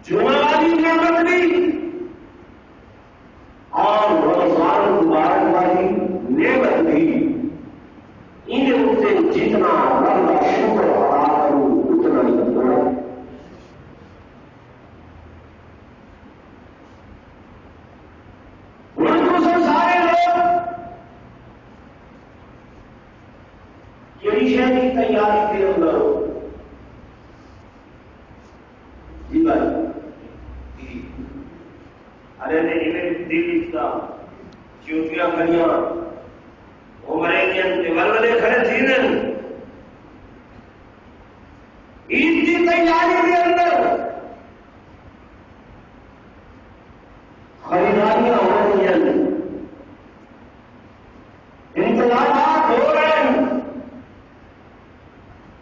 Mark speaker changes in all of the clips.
Speaker 1: جمعہ والی نعمت بھی اور رمضان مبارک والی نعمت بھی، ان سے جتنا رب کا شکر ادا کروں اتنا ہی تھوڑا۔ سارے لوگ کیڑی شہر کی تیاری کے اندر جی بھائی ارے نہیں دل کا چوٹیاں کھڑیاں وہ مرے ولے کھڑے جینے عید کی تیاری کے اندر خریداریاں ہو رہی ہیں، انتظامات ہو رہے ہیں،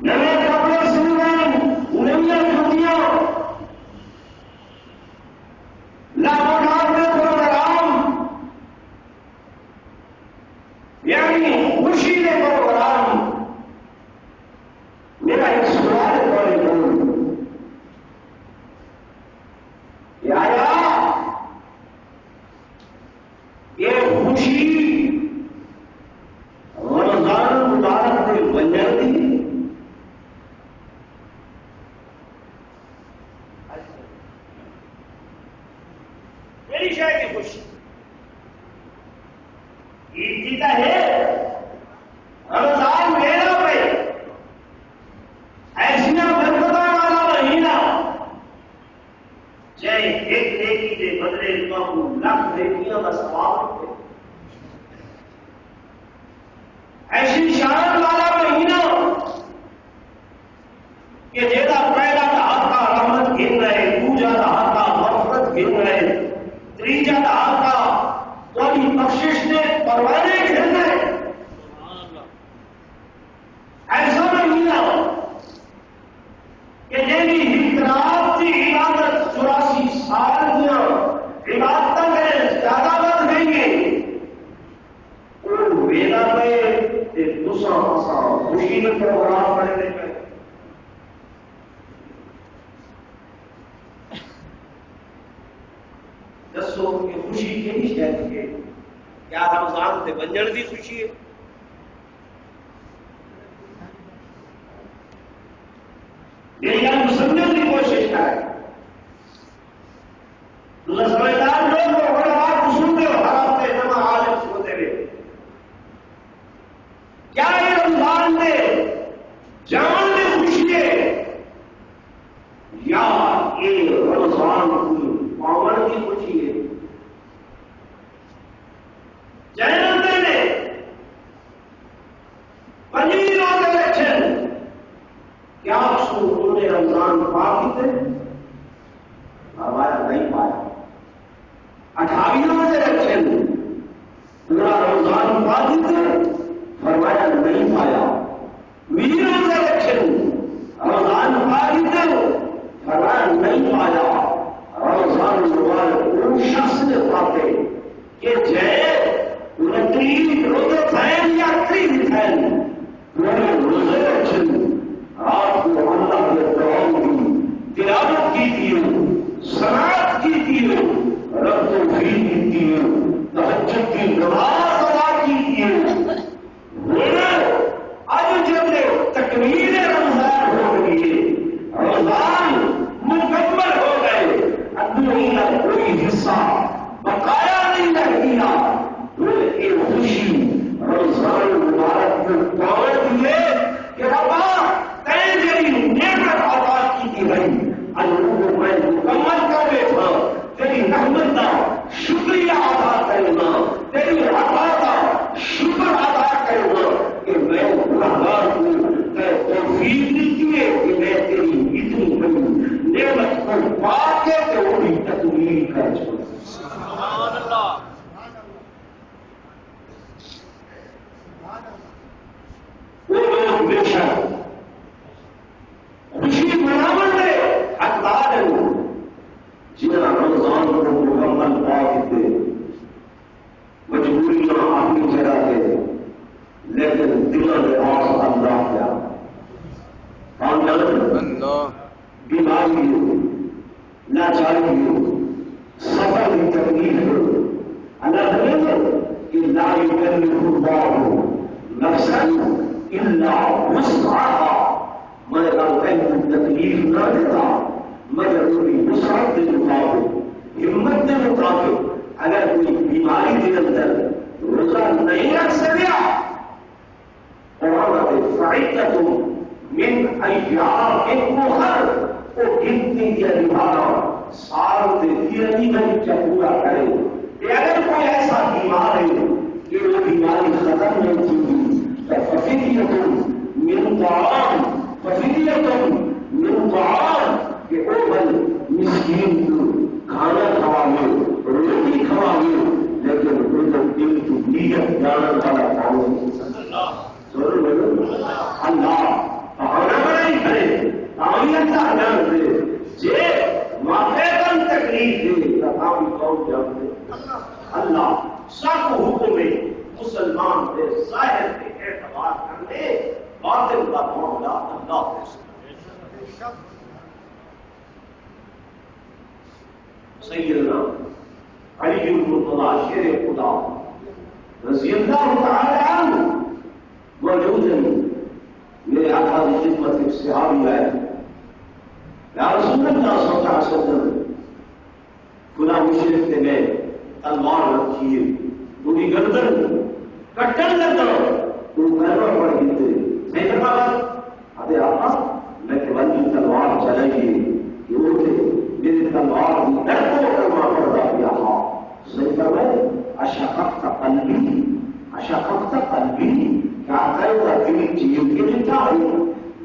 Speaker 1: نئے کپڑے سل رہے ہیں، نئی چھٹیاں لاکھوں کے پروگرام، یعنی خوشی کے پروگرام۔ میرا ایک سوال ہے کہ آیا یہ خوشی رمضان مبارک میں بن جاتی ہے؟ میری شاید کی خوشی عید کی کا ہے، رمضان میرا پہ ایسا برکتوں والا مہینہ، چاہے ایک نیکی کے بدلے تو لاکھ نیکیاں کا ثواب ہے، ایسی شان والا مہینہ کہ جیسا پہلا ہاتھ کا رحمت گر رہے، دوجا ہاتھ کا مغفرت گر رہے، تیجا ہاتھ کا کوئی بخشش نے پروانے گر رہے، ایسا مہینہ کہ جیسی ہجرات کی عبادت 84 سال دیا عبادت میں زیادہ بڑھ گئی ہے، وہ ویلا پہ دوسرا خوشی میں پروگرام کرنے پہ دسو کہ خوشی کہڑی شاید ہے؟ کیا رمضان سے بنجن کی خوشی ہے؟ میری گل سمجھنے کی کوشش کریں، سمجھدار لوگ بڑا بات سنتے ہو ہر ہفتے جمع عالم ہوتے ہوئے، کیا یہ رمضان میں جان میں خوشی ہے یا یہ رمضان کی پاون کی خوشی ہے؟ جنتے نے 15 روز الیکشن کیا انہوں نے رمضان پاک تھے؟ ہمارا نہیں پایا۔ 28 روز الیکشن پورا رمضان پاک تھے، فرمایا نہیں پایا۔ 20 روز الیکشن رمضان پاک تھے، فرمایا نہیں پایا۔ رمضان مبارک ان شخص نے پاتے کہ جائے 29 روزے فین یا 30 فین انہوں نے روزے الیکشن رات کو اللہ نے دعاؤں کی تلاوت کی تھی، صلات کی تھی، رب توفیق کی تھی، تہجد کی نماز ادا کی تھی۔ اب جب تکمیل رمضان ہو گئی ہے، رمضان مکمل ہو گئے، اب مہینہ کوئی حصہ بقایا نہیں رہ گیا، یہ خوشی رمضان مبارک میں پاور دیے کہ ربا تیری نعمت عطا کی تھی بھائی، اللہ میں مکمل کر بیٹھا، تیری رحمت کا شکریہ ادا کرنا، تیری عطا کا شکر ادا کرنا کہ میں گنہگار ہوں، میں توفیق دیتی ہے کہ میں تیری اتنی بڑی نعمت کو پا کے تو وہی تکمیل کر چھوڑا۔ سبحان اللہ۔ وہ لوگ بے شک خوشی مناون میں حقدار ہیں جنہاں رمضان کو مکمل پا کے مجبوریاں اپنی جگہ تھے، لیکن دلوں میں آس اللہ کیا بیماری چاہیے سفر کی تکلیف اللہ نے کہ لا یکلف اللہ نفسا الا وسعها مگر اللہ تکلیف نہ دیتا مگر کوئی وسعت کے مطابق ہمت کے مطابق اگر کوئی بیماری کے اندر روزہ نہیں رکھ سکیا اور فعدۃ من ایام اخر وہ گنتی کے لحاظ سال کے 3 مہینے پورا کرے کہ اگر کوئی ایسا بیمار ہے کہ وہ بیماری ختم نہیں ہوتی تو ففدیۃ من طعام کہ وہ بل مسکین کو کھانا کھواوے روٹی کھواوے لیکن وہ جب دل کی نیت جانا والا پاؤں اللہ پہاڑا بڑائی کرے تعمیت کا اعلان کرے جے واقعاً تکلیف دے تاکہ کون جانتے اللہ سب حکم میں مسلمان کے ظاہر کے اعتبار کرنے باطل کا معاملہ اللہ سے سیدنا علی المرتضی شیر خدا رضی اللہ تعالی عنہ موجود ہیں میرے آقا کی خدمت ایک صحابی ہے یا رسول اللہ صلی اللہ علیہ وسلم خدا مشرف نے میں تلوار رکھی ہے پوری گردن کٹن لگا تو پیروں پڑ گئے نہیں کرنا بات ابھی آقا میں کہ بندی تلوار چلائیے کہ وہ تھے میری تلوار در کو کرنا پڑتا کیا ہاں صحیح کر رہے اشققت قلبی کیا کرے گا دل چیز کے لیے چاہیے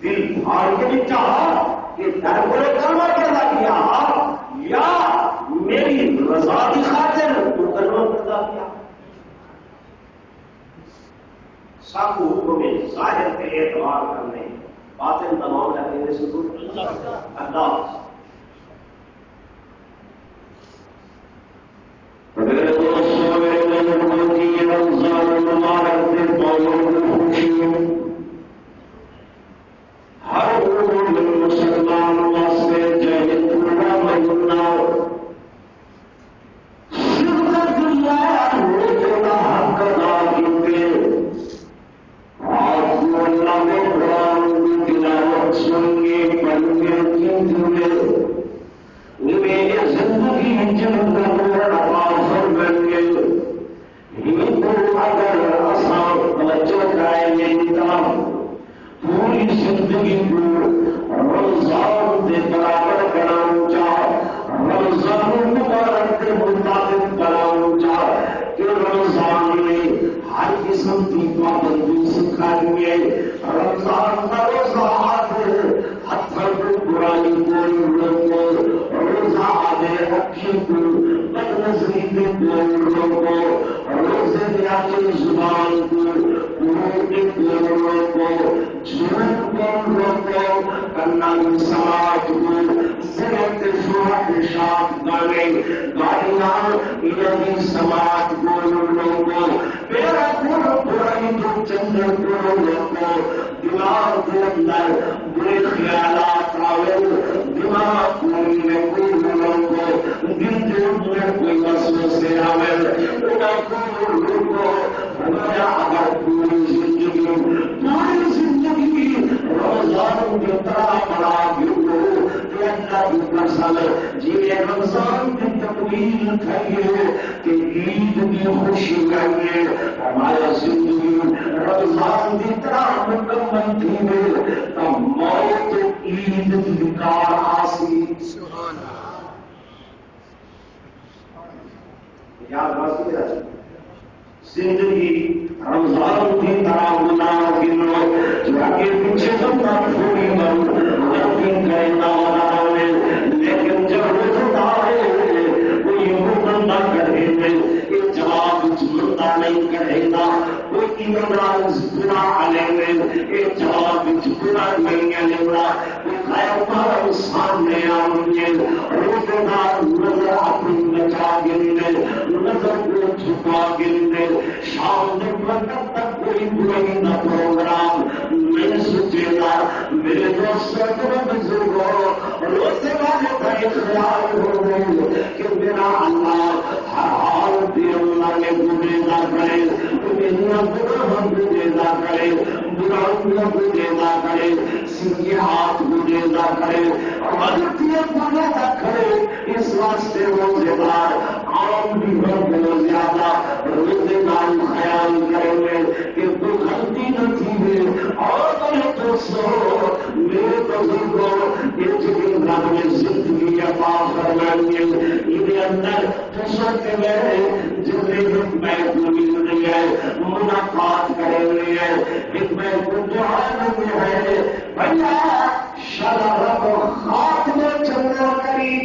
Speaker 1: دل پھاڑ کے لیے چاہا کہ در کو کرنا پڑتا کیا یا میری رضا کی خاطر تو کرنا پڑتا کیا سب حکم میں ظاہر کے اعتبار کرنے باطن تمام رکھنے سے دور اللہ ہر مسلمان واسطے جہد پورا مہینہ شرکت اللہ روزہ حق ادا کیتے آپ کو اللہ نے قرآن کی تلاوت سننے پڑھنے کی دلے میرے زندگی جنت نواز بن گئے ہی کو اگر آسان توجہ کرائیں گے پوری زندگی کو رمضان کے برابر کرانا چاہ رمضان مبارک کے مطابق کرانا چاہ کہ رمضان میں ہر قسم کی پابندی سکھائیے رمضان کا روزہ ہتھر کو برائی کوئی لوگوں روزہ آدھے اکھی کو بد نظری کے کوئی لوگوں روزے دیا کے زبان کو قرآن کے کوئی لوگوں جھوٹ کون لوگوں کرنا سماج کو صرف شوہر شاپ گانے گاڑیاں یہ سماج کو لوگوں میرا پورا برائی جو چندر کو لوگوں دماغ کے اندر برے خیالات آئے دماغ میں کوئی لوگوں دل میں کوئی وسوسے آئے لوگوں ہمارا اگر پوری زندگی رمضان کی طرح بڑا گرو کہ اللہ کی قسم جی رمضان کی تقریر کھائیے کہ عید کی خوشی کریے ہمارا زندگی رمضان کی طرح مکمل تھی تب موت عید کی کار آسی یاد رکھیے زندگی رمضان کی طرح گنا گنو کے پیچھے تم تھوڑی لیکن کہنا لیکن جب روزہ کوئی حکم نہ کرے یہ جواب منتا نہیں کرے گا کوئی برا آلے یہ جواب برا نہیں آلے گا کوئی سامنے آئیں روزے دار نظر اپنی بچا گرنے نظر کو چھپا گرنے شام وقت تک کوئی برائی نہ پروگرام نہیں سوچے گا میرے دوست بزرگوں روزے والے کا خیال ہو انگلیوں کو ڈیلا کرے، سر کے ہاتھ کو ڈیلا کرے اور بدتیاں کو ڈیلا کرے. اس واسطے روزے دار عام بھی ہو بہت زیادہ روزے دار خیال کریں گے کہ کوئی غلطی نہ تھی ہے. اور میرے دوستوں، میرے بزرگوں، یہ جن رب نے زندگی عطا فرمائی ہے یہ اندر سوچتے ہیں جن میں حکمت مل رہی ہے، منافعات کرے ہوئے ہیں، حکمت دعا میں ہے. بھیا شراب خاک میں چلنا کری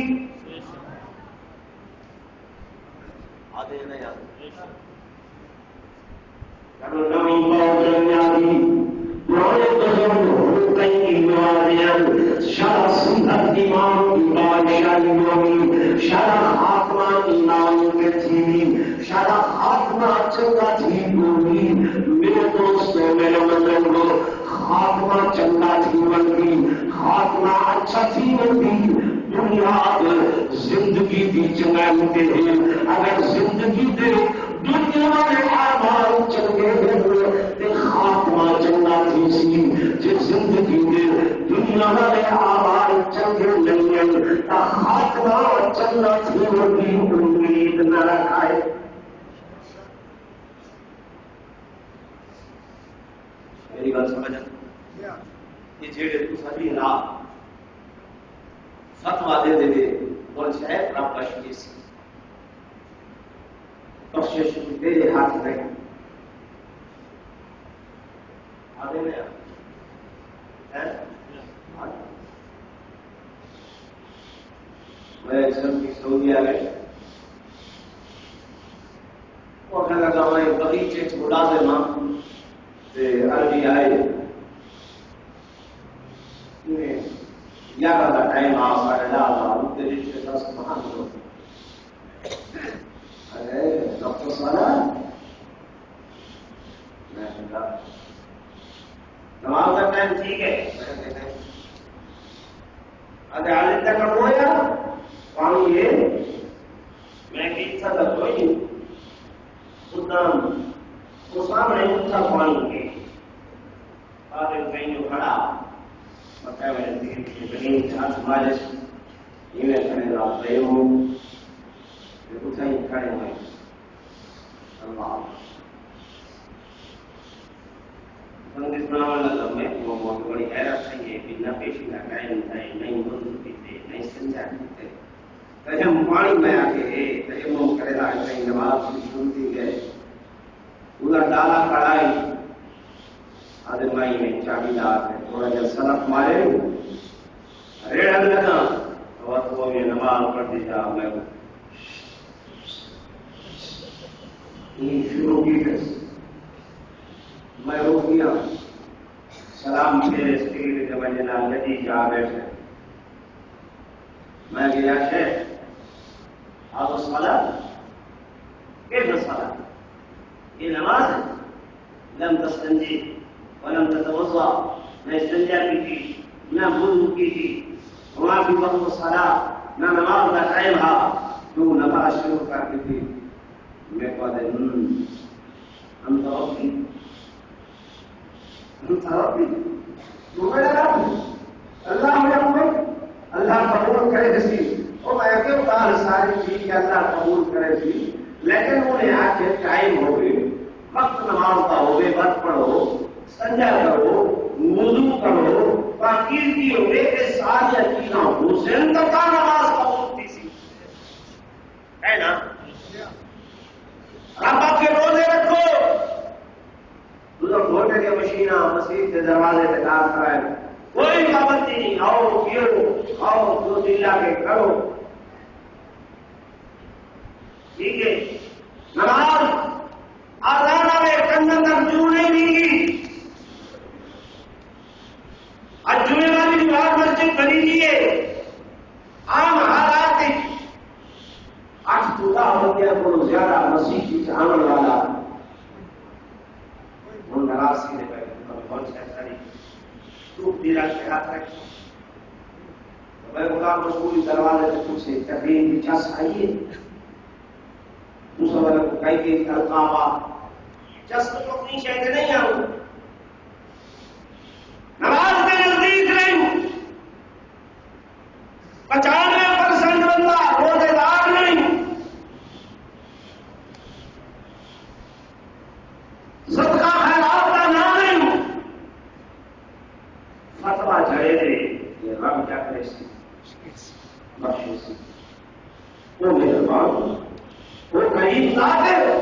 Speaker 1: آدھے نہیں آدھے نمی پاؤں پرانے بزرگ ہوتے ایمانیاں شرح سندر ایمان کی بادشاہی ہوگی، شرح خاتمہ ایمان کے تھی، شرح خاتمہ چنگا تھی ہوگی. میرے دوستوں، میرے بزرگوں، خاتمہ چنگا تھی ہوگی، خاتمہ اچھا تھی ہوگی. بنیاد زندگی کی چنگائی ہیں. اگر زندگی دے دنیا میں اعمال چنگے ہوئے خاتمہ چنگا تھی سی. جس زندگی میں دنیا میں اعمال چنگے نہیں ہیں خاتمہ چنگا تھی ہوگی امید نہ رکھائے. میری بات سمجھ یہ جیڑے تو سبھی رات فتوا دے دے بول ہے رب بخشش بخشش تیرے ہاتھ میں آدھے میں میں اسلام کی سعودی آ گئے وہ کہنے لگا میں بغیچے ملازم ہوں عربی آئے 11 کا ٹائم آ 10:30 کے رشتے 10 مہان ہو. ارے ڈاکٹر صاحب میں نماز کا ٹائم ٹھیک ہے اگر آج تک ہوا پانی ہے میں کہ کوئی تو سامنے اٹھا پانی کے آگے کہیں جو کھڑا بتایا میں نے چار مالش یہ کھڑے رہے ہو اٹھا ہی کھڑے ہوئے اللہ بڑی حیرت ہے کہ نہ پیشی نہ قائم تھے نہیں بندی تھے نہیں سمجھا تھے تجم پانی میں آ کے تجم کرے گا کہیں نماز کی سنتی گئے پورا ڈالا کڑائی آدھے مائی میں چابی دار ہے تھوڑا جب سلف مارے ریڑھ لگا تو یہ نماز پڑھ دی جا میں شروع کی میں رو گیا سلام میرے اسٹیل کے وجہ ندی جا بیٹھے میں گیا شیخ آپ مسئلہ کیسا مسئلہ یہ نماز ہے لم تستنجی ولم تتوضا نہ استنجا کی تھی نہ وضو کی تھی وہاں بھی وقت الصلاۃ نہ نماز کا ٹائم تھا تو نماز شروع کرتی تھی میں کہتے ہم تو اللہ اللہ قبول کرے جیسی وہ میں کیوں کہا ساری چیز اللہ قبول کرے تھی لیکن انہیں آ کے ٹائم ہو گئے وقت نماز کا ہو گئے وقت پڑھو سنجا کرو وضو کرو پاکیزگی ہو گئے کہ ساری چیزاں حسین کا نماز قبول تھی ہے نا رب کے روزے رکھو ووٹر کے مشینہ مسجد کے دروازے پہ کام کرائے کوئی پابندی نہیں آؤ پیو آؤ جو دلہ کے کرو ٹھیک ہے نماز آزادہ میں کندن تک شروع نہیں دی آج جمعے والی بات مسجد بنی دیے عام حالات 8 جگہ ہو گیا کو زیادہ مسیح کی چاہنے والا وہ ناراض کی بہت ساری ٹوٹ دیرا کے ہاتھ رکھ میں غلام رسول دروازے سے پوچھے تقریر کی چس آئیے دوسرا والا کو کہی کہ القابہ چس تو اپنی شہر نہیں آؤں فتوا جڑے دے یہ رب کیا کرے سی بخشے سی وہ مہربان وہ قریب ذات ہے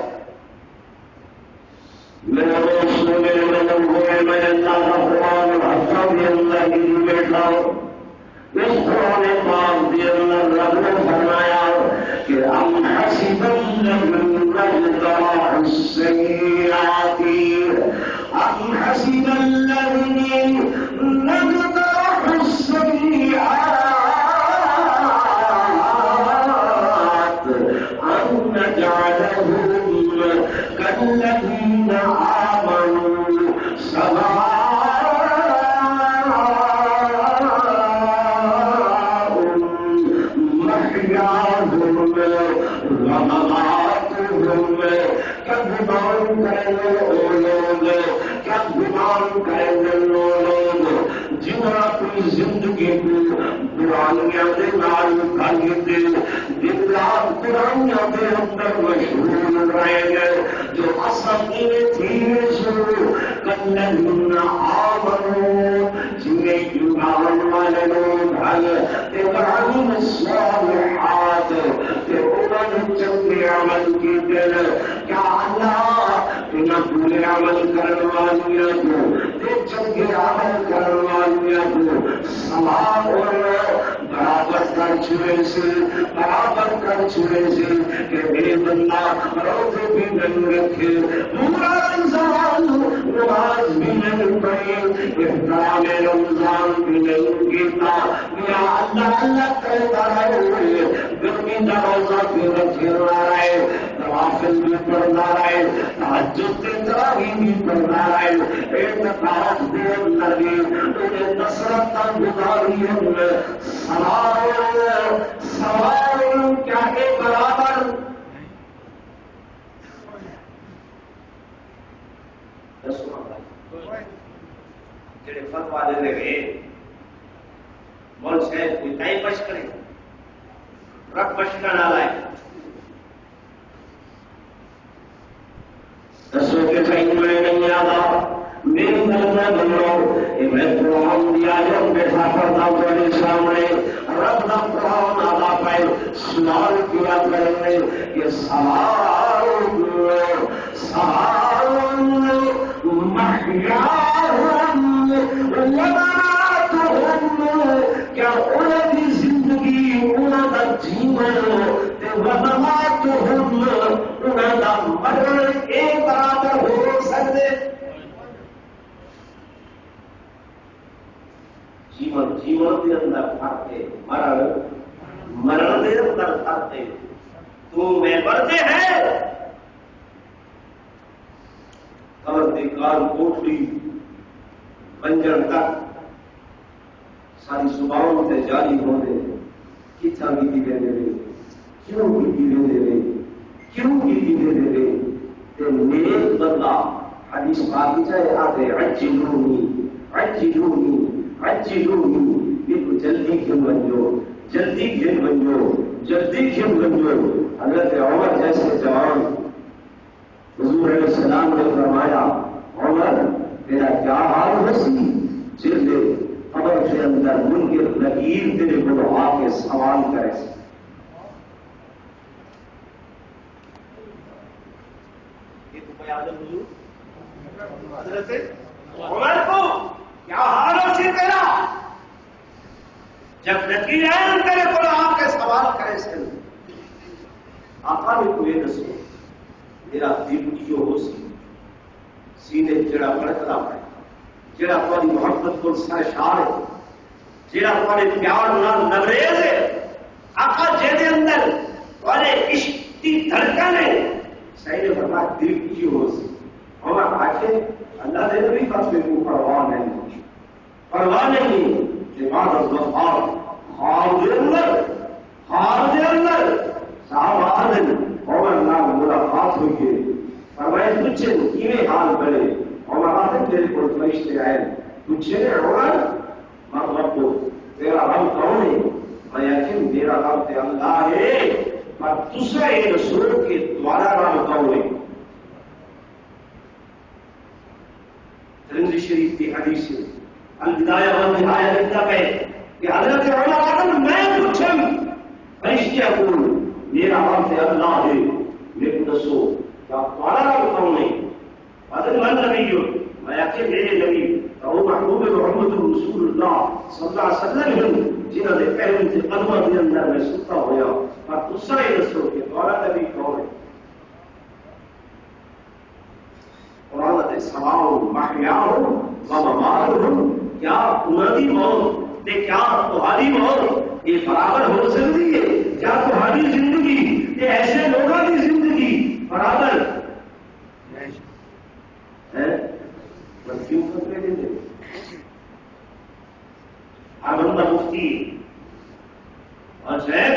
Speaker 1: میرے دوست میرے مدد ہوئے میں اللہ کا قرآن حصہ بھی اللہ کی بیٹھا اس قرآن پاک بھی اللہ رب نے فرمایا کہ ام حسب الذین اجترحوا السیئات ام حسب الذین اجترحوا السیئات ان نجعلهم كالذین آمنوا سواء زندگی کو برائیاں دے نال کھاندے دن رات برائیاں دے اندر مشغول رہے گئے جو اصل یہ تھی سو کلن آمنو جنہیں ایمان والے لوگ ہیں ابراہیم الصالحات کہ انہوں چنگے عمل کی دل کیا اللہ انہیں پورے عمل کرنے والیاں کو چنگے عمل کرنے والیاں کو سماپ اور برابر کر چھوڑے سے برابر کر چھوڑے سے کہ میرے بندہ روزے بھی نہیں رکھے پورا رمضان نماز بھی نہیں پڑھی احترام رمضان بھی نہیں کیتا یا اللہ اللہ کرتا رہے گرمی کا روزہ بھی رکھے رہے نوافل بھی پڑھنا رہے تہجد کے تراویح بھی پڑھنا رہے اعتکاف دے اندر بھی انہیں نصرت کا گزاری ہے سوال کیا ہے برابر جڑے فتوا دے رہے مول صاحب کوئی تائی بچ کرے رب بچنا نہ لائے دسو کہ کہیں میں نہیں آتا میری نظر بنو میں قرآن دیا جو بیٹھا کرتا ہوں سامنے رب کا قرآن آتا پائے سوال کیا کریں کہ سوال کیا انہیں کی زندگی انہوں کا جیون وضمات انہوں کا مرن ایک برابر ہو سکتے جیون کے اندر کھاتے مرن کے اندر کھاتے تو میں بڑھتے ہیں قبر کی کار کوٹلی بنجر تک ساری زبان سے جاری ہونے کتنا بھی دے دے کیوں بھی دے دے کیوں بھی دے دے تے نیک بندہ حدیث باقی چاہے آتے عجلونی عجلونی عجلونی یہ جلدی کیوں بنجو جلدی کیوں بنجو جلدی کیوں بنجو حضرت عمر جیسے جوان حضور علیہ السلام نے فرمایا عمر تیرا کیا حال ہوسی جلد قبر کے اندر منکر نکیر تیرے کو آ کے سوال کرے یہ تو بیان حضور حضرت عمر کو کیا حال ہوسی تیرا جب نکیر ہے تیرے کو آ کے سوال کرے سے آقا نے کو یہ دسو میرا دل جو ہو سینے جڑا بڑکتا ہے جڑا تاری محبت کو سرشار ہے جڑا تاری پیار نال نبریز ہے آقا جے اندر تارے عشق کی دھڑکن ہے صحیح فرما دل کی ہو اور آخر اللہ نے بھی فصل کو پرواہ نہیں کہ بعد الظفار ہار دے اندر صاحب آدم اور اللہ ملاقات ہوئی ہے فرمائے تجھے کیویں حال بڑے اور آدم تیرے کو فرشتے آئے تجھے عمر مطلب کو تیرا رب کون ہے میں یقین میرا رب تے اللہ ہے پر دوسرے رسول کے دوارا رب کون ہے ترمذی شریف کی حدیث ہے البدایہ والنہایہ لکھتا ہے کہ حضرت عمر آدم میں پوچھم فرشتے اقول میرا رب اللہ ہے میرے کو دسو کیا تمہارا رب کون نہیں حضرت من نبی میں آخر میرے نبی وہ محبوب محمد رسول اللہ صلی اللہ علیہ وسلم جنہوں نے پہلے سے قدمہ کے اندر میں ستا ہویا اور دوسرا ہی دسو کہ تمہارا نبی کون ہے قرآن سواؤ محیاؤ ومماتہم کیا تمہاری موت تے کیا تمہاری موت یہ برابر ہو سکتی ہے کیا تمہاری زندگی تے ایسے لوگوں کی زندگی برابر ہے کیوں خطرے دیتے اب بندہ مفتی اور شہر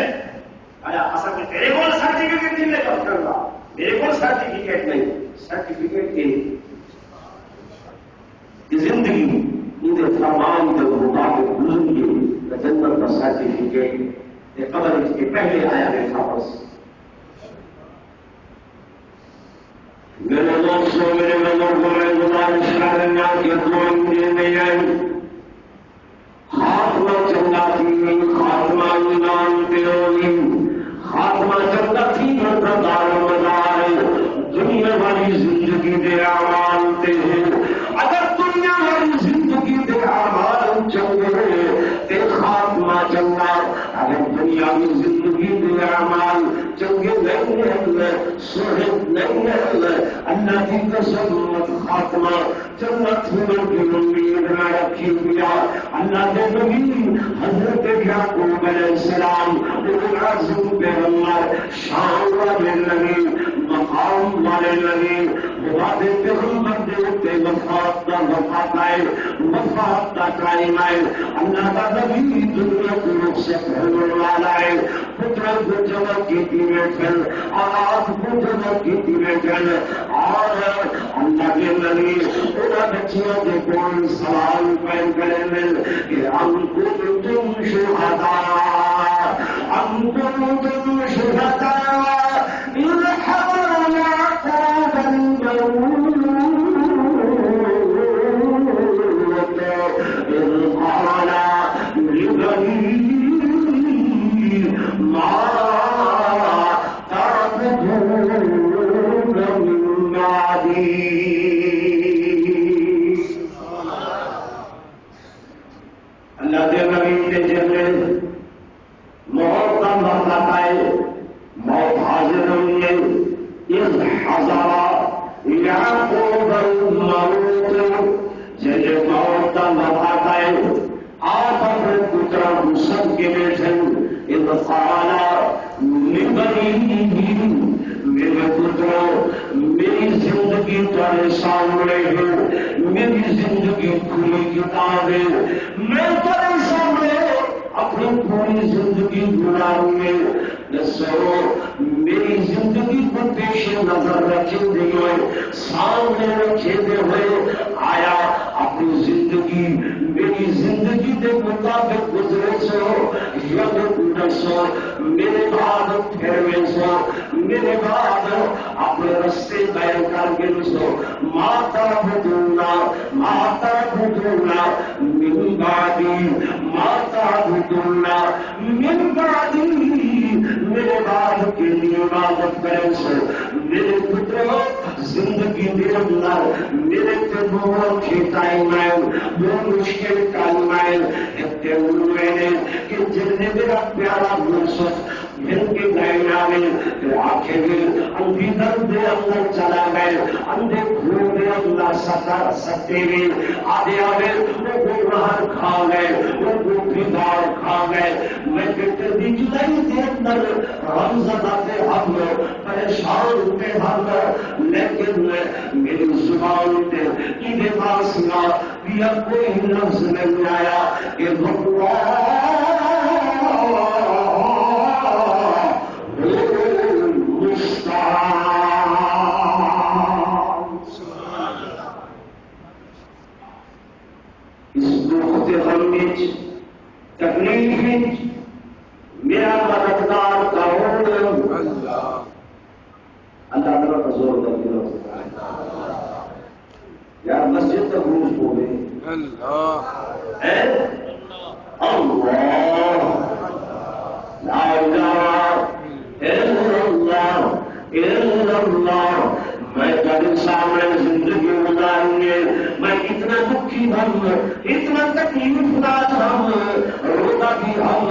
Speaker 1: اصل میں تیرے کو سرٹیفکیٹ نہیں لے کر کرنا میرے کو سرٹیفکیٹ نہیں سرٹیفکیٹ کی زندگی ان فرمان کے مطابق گزر گئی جنت کا سرٹیفکیٹ قبر اس کے پہلے آیا دیکھا بس میرے دوستوں میرے بزرگوں میں گزارش کرنا کہ دعائیں نہیں آئی خاتمہ چنگا تھی خاتمہ ایمان پہ ہوگی خاتمہ چنگا تھی مدار مدار دنیا والی زندگی دے اعمال تے اگر دنیا والی زندگی دے اعمال چنگے تے خاتمہ چنگا اگر دنیا کی زندگی دے اعمال چنگے نہیں ہے صحت نہیں ہے اللہ کی قسم خاتمہ جنت میں کی امید نہ رکھی ہوا اللہ کے نبی حضرت یعقوب علیہ السلام اعظم پیغمبر شان والے نبی مقام والے نبی خدا کے پیغمبر دے وفات کا وفات آئے وفات کا قائم آئے اللہ کا نبی دنیا کو رخصت ہونے والا ہے پتر کو جمع کی بیٹھن آج کو جمع کی بیٹھن اور اللہ کے نبی انہاں بچیوں کے کون سوال پہن کریں کہ ہم کو تم شہداء ہم کو تم شہداء اذ حضر یعقوب الموت اذ قال لبنيه ما اللہ کے نبی کے جلوے موت کا وقت آتا ہے موت حاضر ہوئی ہے اس حضر یعقوب الموت جب موت کا وقت آتا ہے آپ اپنے پترا مسلم کے بیٹھے اس قالا لبنیہ میرے پتروں میری زندگی تمہارے سامنے ہے میری زندگی کھلی کتاب ہے میں تمہارے سامنے اپنی پوری زندگی گزاروں میں دسو میری زندگی کو پیش نظر رکھے ہوئے سامنے رکھے ہوئے آیا اپنی زندگی میری زندگی کے مطابق گزرے سو یا سو میرے بعد پھر سو میرے بعد اپنے رستے طے کر کے سو ماتا بدھونا من بعدی ماتا بدھونا من بعدی میرے بعد کے لیے عبادت کریں سو میرے پتروں زندگی میرے اندر میرے تبوں کھیتائی میں وہ مشکل کالمائیں اتنے میں نے کہ جن نے میرا پیارا یوسف مل کے گئے آنے آنکھیں بھی اندھی درد اندر چلا گئے اندھے گھوڑ میں اللہ سکر سکتے بھی آدھے آدھے وہ گناہ کھا گئے وہ گوٹھی دار کھا گئے میں کہتے بھی جلائی تھے اندر رمضہ سے ہم پریشان تھے ہم لیکن میری زبان پہ ادھے پاس نہ یا کوئی لفظ نہیں آیا کہ تکلیف میرا مددگار کون اللہ تعالیٰ کا زور کر دیا یار مسجد تک روز ہو گئے اللہ لا الہ الا اللہ میں تیرے سامنے زندگی گزارنے میں اتنا دکھی ہم اتنا تکلیف دار ہم روتا بھی ہم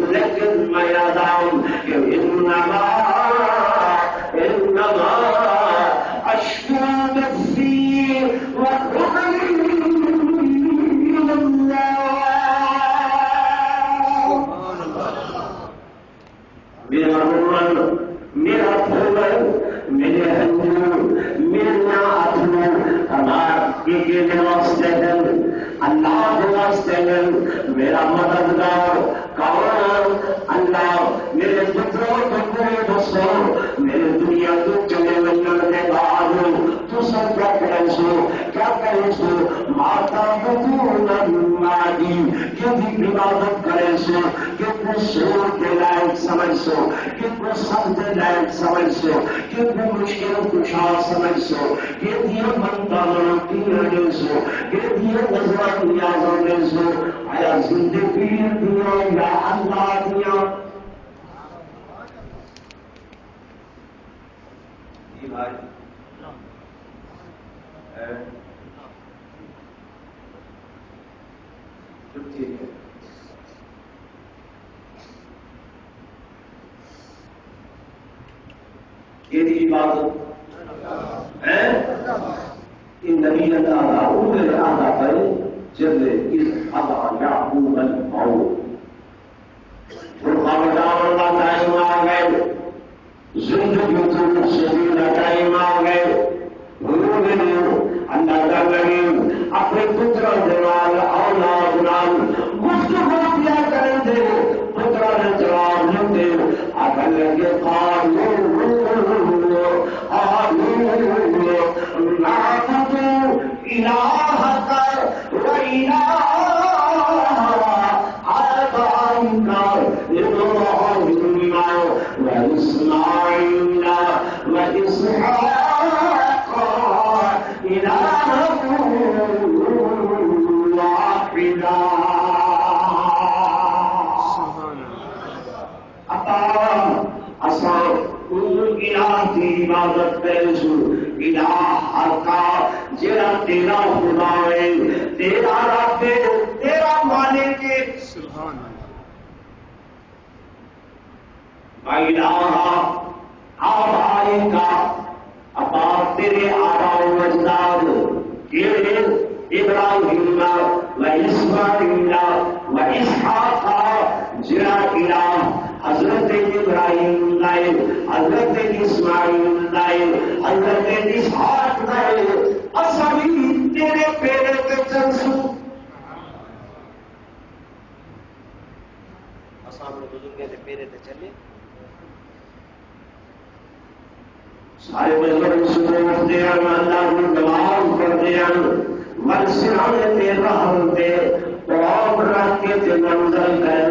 Speaker 1: لیکن میں یاداؤں کہ انما اشکو نفسی وحزنی الی اللہ میرا رومن میرا پھول میرے ہنجر میرا اتنا ہمارے کے واسطے اللہ کے واسطے میرا مددگار کون اللہ میرے پتروں بندے دوستوں میرے دنیا کو چلے ملنے کے بعد تو سب کیا کریں سو ماتا بدون مادی کہ عبادت کریں سو کہ سور کے لائق سمجھ سو کہ سمجھے لائق سمجھ سو کہ مشکل کشا سمجھ سو کہ دیا بنتا منتی رہے سو کہ دیا نظران نیاز رہے سو آیا زندگی دیا یا اللہ دیا یہ بھائی ٹھیک ہے یہ عبادت ہے ان نبی تعالیٰ عمر آدھا کرے جب اس ادا یعقوب الموت فرقان کا ٹائم آ گئے زندگی تو شدید ٹائم آ گئے اللہ تعالیٰ نے اپنے پتر جوال اولاد نام گفتگو کیا کریں تھے پتر نے جواب دیتے اگر لگے نعبد الہک و الہ آبائک ابراہیم و اسماعیل و اسحاق الہا واحدا کی عبادت کرسو الہ کا جرا تیرا خدا ہے تیرا رب ہے تیرا مالک ہے سبحان اللہ الہ آبائی کا ابا تیرے آبا و اجداد یہ ابراہیم و اسماعیل و اسحاق جرا الہ حضرت ابراہیم لائے حضرت اسماعیل لائے حضرت اسحاق لائے اصلی تیرے پیرے کے چلسو سامنے بزرگے کے پیرے کے چلے سارے بزرگ سنو دیا اللہ کو دماغ کر دیا مرسیاں تیرا ہم دے اور رکھ کے منظر کرے